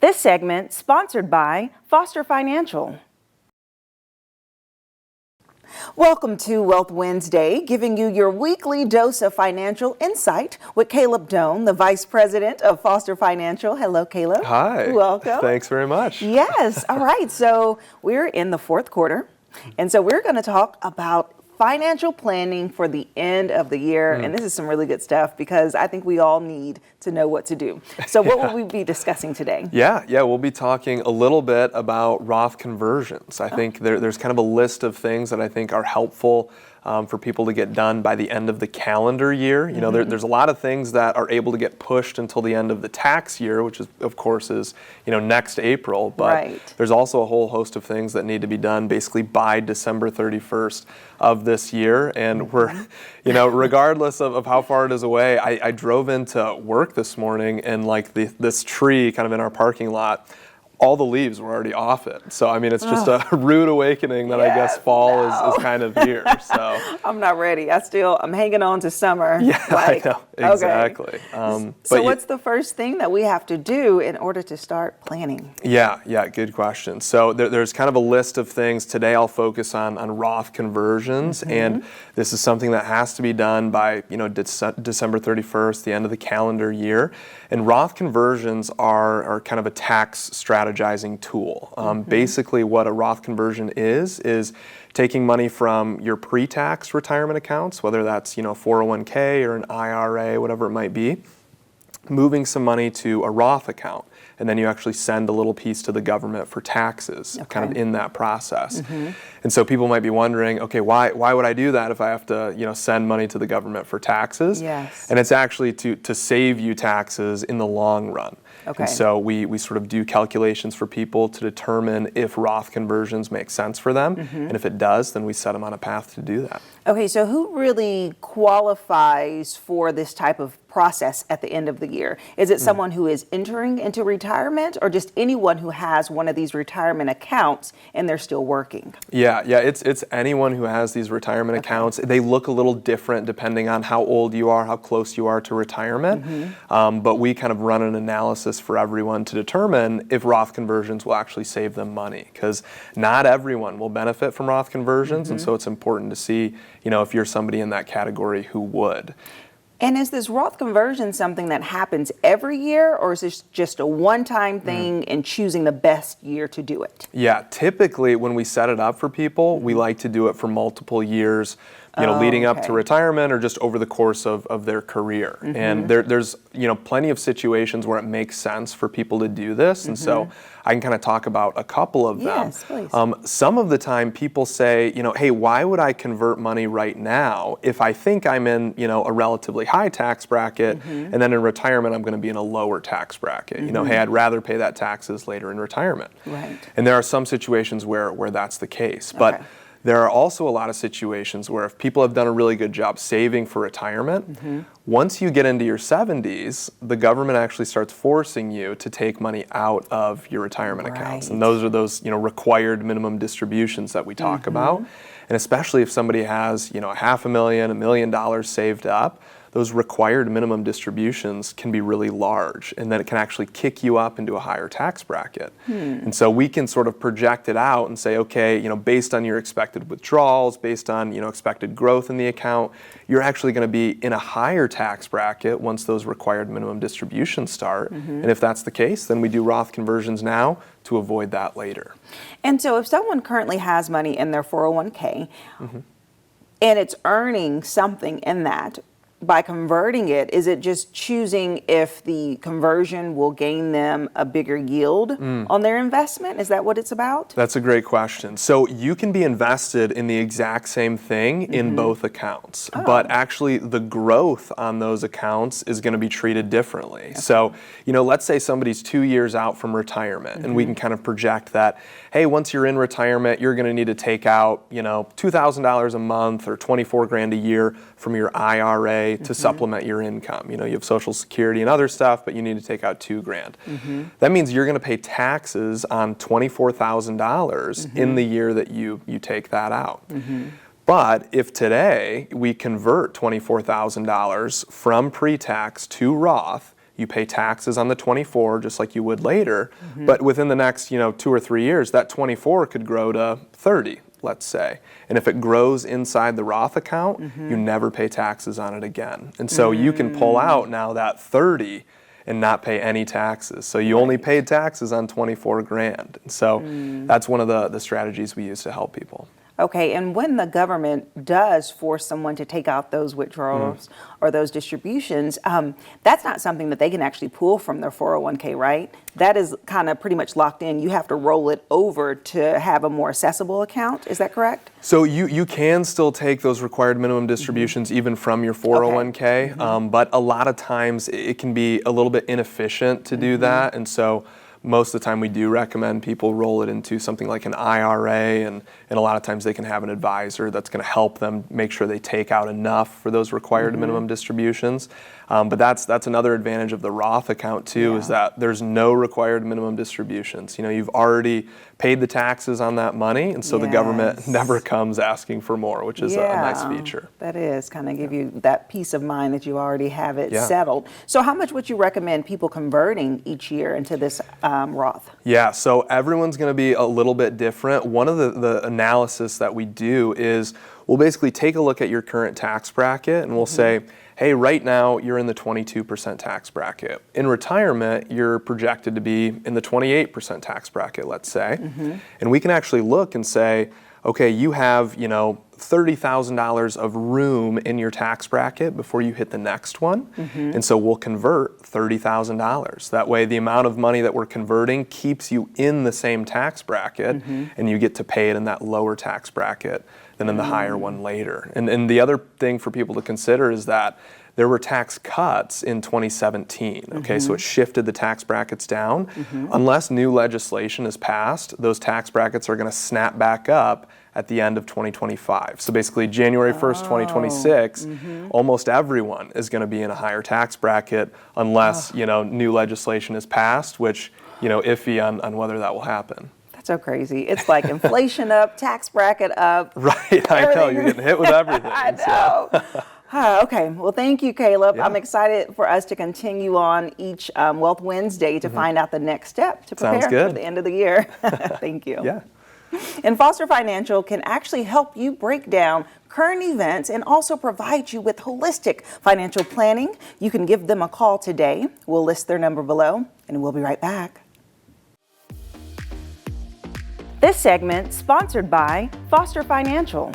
This segment sponsored by Foster Financial. Welcome to Wealth Wednesday, giving you your weekly dose of financial insight with Caleb Doan, the Vice President of Foster Financial. Hello, Caleb. Hi. Welcome. Thanks very much. Yes. All right. So we're in the fourth quarter, and so we're going to talk about financial planning for the end of the year. And this is some really good stuff because I think we all need to know what to do. So what will we be discussing today? Yeah, we'll be talking a little bit about Roth Conversions. I think there's kind of a list of things that I think are helpful for people to get done by the end of the calendar year. You know, there's a lot of things that are able to get pushed until the end of the tax year, which is, of course, is, you know, next April. But there's also a whole host of things that need to be done basically by December 31st of this year. And we're, you know, regardless of how far it is away, I drove into work this morning and like this tree kind of in our parking lot, all the leaves were already off it. So, I mean, it's just a rude awakening that I guess fall is kind of here. So I'm not ready. I'm hanging on to summer. Yeah, I know. Exactly. Okay. So what's the first thing that we have to do in order to start planning? Yeah, good question. So there's kind of a list of things. Today I'll focus on Roth Conversions, and this is something that has to be done by, you know, December 31st, the end of the calendar year. And Roth Conversions are kind of a tax strategizing tool. Basically what a Roth conversion is taking money from your pre-tax retirement accounts, whether that's, you know, 401k or an IRA, whatever it might be, moving some money to a Roth account. And then you actually send a little piece to the government for taxes, kind of in that process. And so people might be wondering, okay, why would I do that if I have to, you know, send money to the government for taxes? Yes. And it's actually to save you taxes in the long run. Okay. And so we sort of do calculations for people to determine if Roth conversions make sense for them. And if it does, then we set them on a path to do that. Okay, so who really qualifies for this type of process at the end of the year? Is it someone who is entering into retirement, or just anyone who has one of these retirement accounts and they're still working? Yeah, it's anyone who has these retirement accounts. They look a little different depending on how old you are, how close you are to retirement. But we kind of run an analysis for everyone to determine if Roth conversions will actually save them money, because not everyone will benefit from Roth conversions, and so it's important to see, you know, if you're somebody in that category who would. And is this Roth conversion something that happens every year, or is this just a one-time thing and choosing the best year to do it? Yeah, typically when we set it up for people, we like to do it for multiple years, you know, leading up to retirement or just over the course of their career. And there's, you know, plenty of situations where it makes sense for people to do this. And so I can kind of talk about a couple of them. Yes, please. Some of the time people say, you know, hey, why would I convert money right now if I think I'm in, you know, a relatively high tax bracket, and then in retirement I'm going to be in a lower tax bracket? You know, hey, I'd rather pay that taxes later in retirement. Right. And there are some situations where that's the case. But there are also a lot of situations where if people have done a really good job saving for retirement, once you get into your 70s, the government actually starts forcing you to take money out of your retirement accounts. And those are those, you know, required minimum distributions that we talk about. And especially if somebody has, you know, $500,000, $1 million saved up, those required minimum distributions can be really large, and then it can actually kick you up into a higher tax bracket. And so we can sort of project it out and say, okay, you know, based on your expected withdrawals, based on, you know, expected growth in the account, you're actually going to be in a higher tax bracket once those required minimum distributions start. And if that's the case, then we do Roth conversions now to avoid that later. And so if someone currently has money in their 401k and it's earning something in that, by converting it, is it just choosing if the conversion will gain them a bigger yield on their investment? Is that what it's about? That's a great question. So you can be invested in the exact same thing in both accounts, but actually the growth on those accounts is going to be treated differently. So, you know, let's say somebody's 2 years out from retirement, and we can kind of project that, hey, once you're in retirement, you're going to need to take out, you know, $2,000 a month or 24 grand a year from your IRA to supplement your income. You know, you have Social Security and other stuff, but you need to take out $2 grand. That means you're going to pay taxes on $24,000 in the year that you take that out. But if today we convert $24,000 from pre-tax to Roth, you pay taxes on the 24 just like you would later, but within the next 2 or 3 years, that 24 could grow to 30, let's say. And if it grows inside the Roth account, you never pay taxes on it again. And so you can pull out now that 30 and not pay any taxes. So you only paid taxes on 24 grand. And so that's one of the strategies we use to help people. Okay, and when the government does force someone to take out those withdrawals or those distributions, that's not something that they can actually pull from their 401k, right? That is kind of pretty much locked in. You have to roll it over to have a more accessible account. Is that correct? So you can still take those required minimum distributions even from your 401k, but a lot of times it can be a little bit inefficient to do that. And so most of the time we do recommend people roll it into something like an IRA, and a lot of times they can have an advisor that's going to help them make sure they take out enough for those required minimum distributions. But that's another advantage of the Roth account too, is that there's no required minimum distributions. You've already paid the taxes on that money, and so the government never comes asking for more, which is a nice feature. That is kind of give you that peace of mind that you already have it settled. So how much would you recommend people converting each year into this Roth? Yeah, so everyone's going to be a little bit different. One of the analysis that we do is we'll basically take a look at your current tax bracket, and we'll say, hey, right now you're in the 22% tax bracket. In retirement, you're projected to be in the 28% tax bracket, let's say. And we can actually look and say, okay, you have, $30,000 of room in your tax bracket before you hit the next one. And so we'll convert $30,000. That way the amount of money that we're converting keeps you in the same tax bracket, and you get to pay it in that lower tax bracket than in the higher one later. And the other thing for people to consider is that there were tax cuts in 2017, okay? So it shifted the tax brackets down. Unless new legislation is passed, those tax brackets are gonna snap back up at the end of 2025. So basically January 1st, 2026, almost everyone is gonna be in a higher tax bracket unless, new legislation is passed, which, iffy on whether that will happen. That's so crazy. It's like inflation up, tax bracket up. Right, I know, you're getting hit with everything. I know. Okay, well, thank you, Caleb. I'm excited for us to continue on each Wealth Wednesday to find out the next step to prepare for the end of the year. Thank you. Yeah. And Foster Financial can actually help you break down current events and also provide you with holistic financial planning. You can give them a call today. We'll list their number below, and we'll be right back. This segment sponsored by Foster Financial.